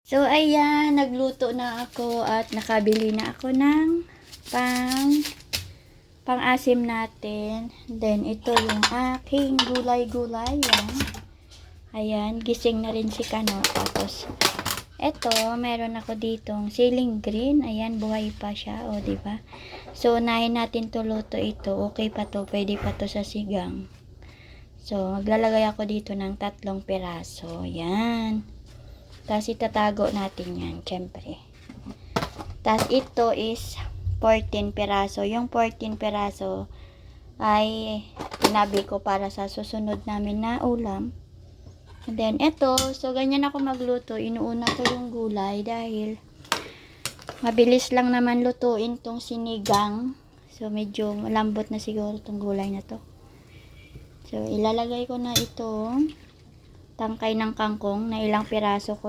So, ayan, nagluto na ako at nakabili na ako ng pang-asim natin. Then, ito yung aking gulay-gulay. Yan. Ayan, gising na rin si Kano. Tapos, ito, meron ako ditong siling green. Ayan, buhay pa siya. O, diba? So, unahin natin to luto ito. Okay pa to. Pwede pa to sa sigang. So, maglalagay ako dito ng 3 piraso. Yan. Tapos, itatago natin yan, syempre. Tapos, ito is 14 piraso. Yung 14 piraso ay tinabi ko para sa susunod namin na ulam. And then, ito. So, ganyan ako magluto. Inuuna ko yung gulay dahil mabilis lang naman lutuin tong sinigang. So, medyo malambot na siguro tong gulay na to. So, ilalagay ko na ito tangkay ng kangkong na ilang piraso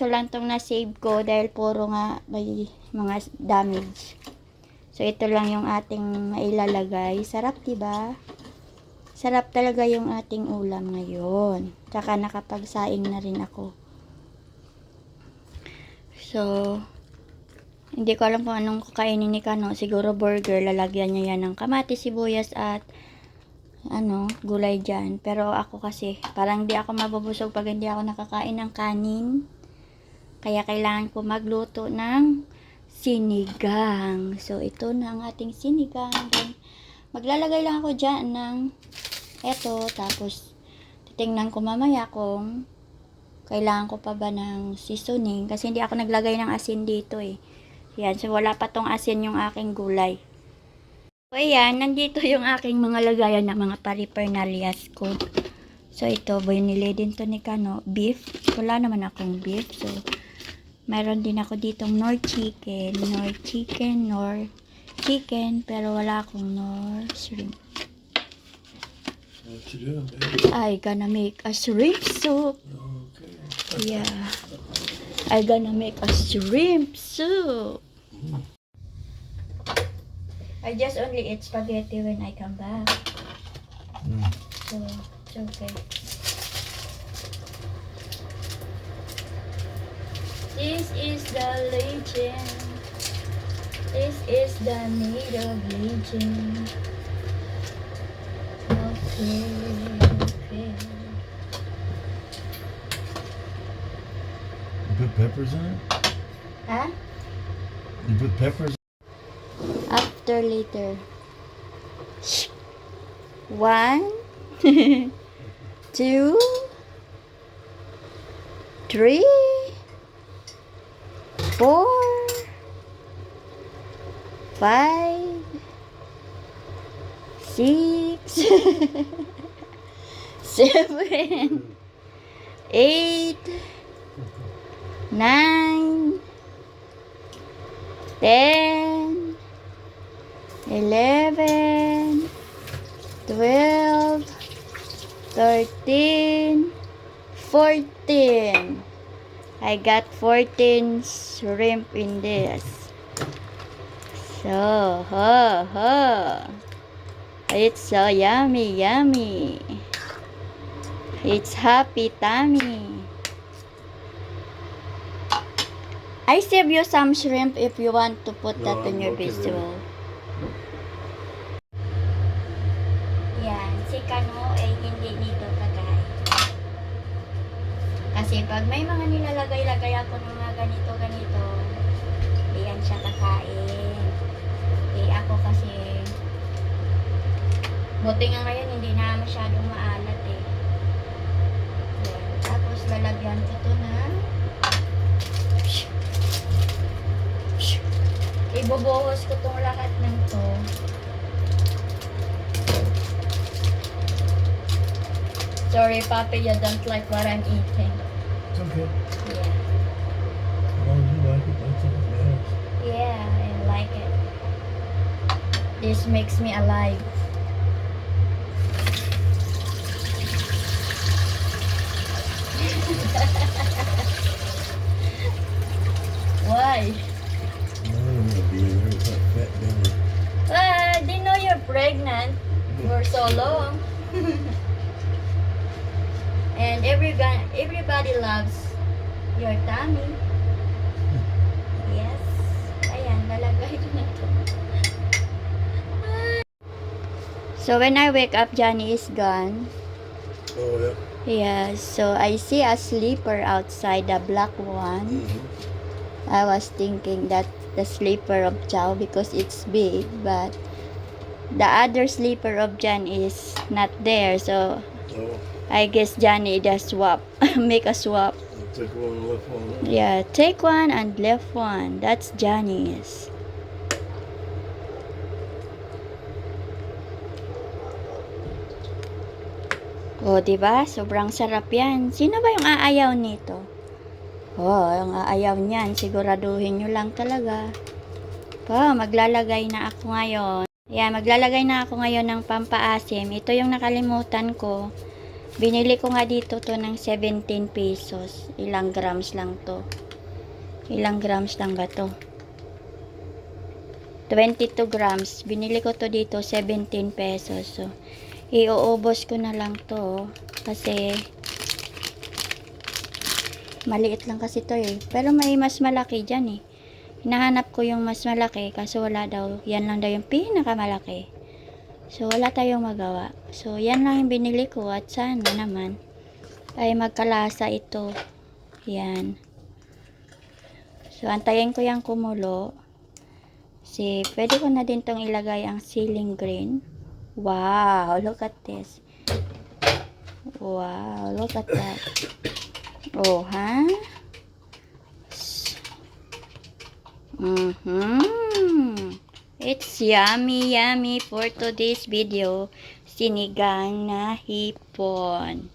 lang tong na-save ko dahil puro nga may mga damage. So, ito lang yung ating mailalagay. Sarap, diba? Sarap talaga yung ating ulam ngayon. Tsaka nakapagsaing na rin ako. So, hindi ko alam kung anong kakainin ni Kano. Siguro burger. Lalagyan niya yan ng kamatis, sibuyas at gulay dyan. Pero ako kasi, parang di ako mabubusog pag hindi ako nakakain ng kanin. Kaya kailangan ko magluto ng sinigang. So, ito na ang ating sinigang. Then, maglalagay lang ako dyan ng eto. Tapos, titingnan ko mamaya kung kailangan ko pa ba ng seasoning. Kasi hindi ako naglagay ng asin dito eh. Yan. So, wala pa tong asin yung aking gulay. So, ayan, nandito yung aking mga lagayan ng mga paripernalias ko. So, ito, binili din to ni Kano. Beef. Wala naman akong beef. So, mayroon din ako ditong nor chicken. Pero wala akong nor shrimp. What you doing, baby? I gonna make a shrimp soup. Okay. Yeah. I gonna make a shrimp soup. I just only eat spaghetti when I come back. So, it's okay. This is the legend. This is the made of legend. Okay. You put peppers in it? Huh? You put peppers? After later. 1, 2, 3, 4, 5, 6, 7, 8, 9, 10, 11, 12, 13, 14. I got 14 shrimp in this. So, it's so yummy, yummy. It's happy tummy. I save you some shrimp if you want to put that in your vegetable. Yan, si Kano ay hindi dito kakain. Kasi pag may mga nilalagay-lagay ako ng mga ganito, yan siya kakain. Eh ako kasi, buti nga ngayon hindi na masyadong maalat eh. Yan. Tapos lalagyan ko to na ibubuhos ko tong lahat ng to. Sorry, Papi, you don't like what I'm eating. It's okay. Yeah. As long as you like it, that's all that matters. Yeah, I like it. This makes me alive. Why? No, I'm gonna be in there with that fat belly. I didn't know you're pregnant for so long. And everybody loves your tummy. Yes. Ayan, lalagay ko na to. So, when I wake up, Johnny is gone. Oh, yeah. Yes, so I see a sleeper outside, the black one. I was thinking that the sleeper of Chow because it's big, but the other sleeper of John is not there. So Oh, I guess Johnny just swap, make a swap. I'll take one and left one. Yeah, take one and left one. That's Johnny's. Oh, 'di ba? Sobrang sarap 'yan. Sino ba yung aayaw nito? Oh, yung aayaw niyan, siguraduhin nyo lang talaga. Maglalagay na ako ngayon. Yan, maglalagay na ako ngayon ng pampaasim. Ito yung nakalimutan ko. Binili ko nga dito to ng 17 pesos. Ilang grams lang to? Ilang grams lang ba to? 22 grams. Binili ko to dito 17 pesos. So, iuubos ko na lang to. Kasi maliit lang kasi to eh. Pero may mas malaki dyan eh. Hinahanap ko yung mas malaki kaso wala daw. Yan lang daw yung pinakamalaki. So wala tayong magawa. So yan lang yung binili ko at sana naman ay magkalasa ito. Yan. So antayin ko yung kumulo. Pwede ko na din tong ilagay ang ceiling green. Wow, look at this. Wow, look at that. Oh, ha? It's yummy, yummy for today's video. Sinigang na hipon.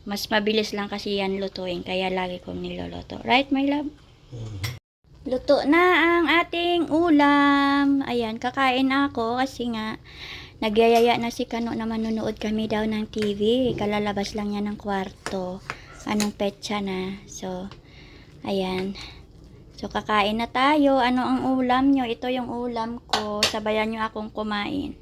Mas mabilis lang kasi yan lutuin, kaya lagi kong niloloto. Right, my love? Luto na ang ating ulam. Ayan, kakain ako kasi nga nagyayaya na si Kano na manunood kami daw ng TV. Kalalabas lang yan ng kwarto. Anong petsa na. So, ayan. So, kakain na tayo. Ano ang ulam nyo? Ito yung ulam ko. Sabayan nyo akong kumain.